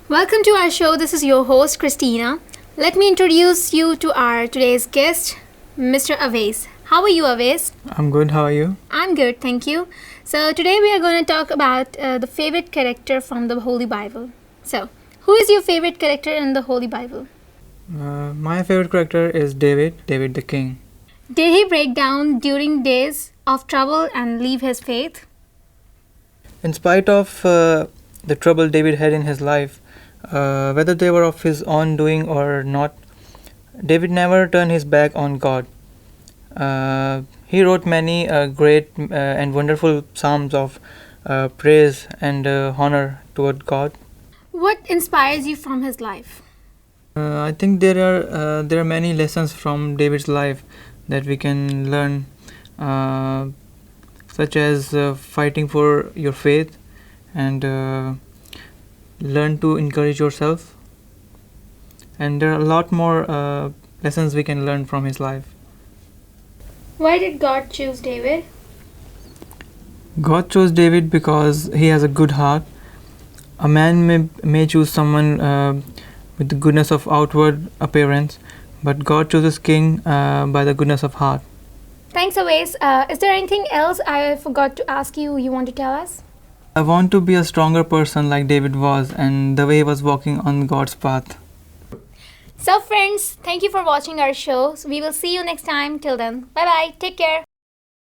Welcome to our show. This is your host, Christina. Let me introduce you to our today's guest, Mr. Awais. How are you, Awais? I'm good. How are you? I'm good, thank you. So, today we are going to talk about the favorite character from the Holy Bible. So, who is your favorite character in the Holy Bible? My favorite character is David the King. Did he break down during days of trouble and leave his faith? In spite of the trouble David had in his life, whether they were of his own doing or not, David never turned his back on God. He wrote many great and wonderful psalms of praise and honor toward God. What inspires you from his life? I think there are many lessons from David's life that we can learn, such as fighting for your faith and learn to encourage yourself. And there are a lot more lessons we can learn from his life. Why did God choose David? God chose David because he has a good heart. A man may choose someone with the goodness of outward appearance, but God chooses king by the goodness of heart. Thanks, Awais. Is there anything else I forgot to ask you want to tell us? I want to be a stronger person like David was, and the way he was walking on God's path. So, friends, thank you for watching our show. So we will see you next time. Till then, bye bye. Take care.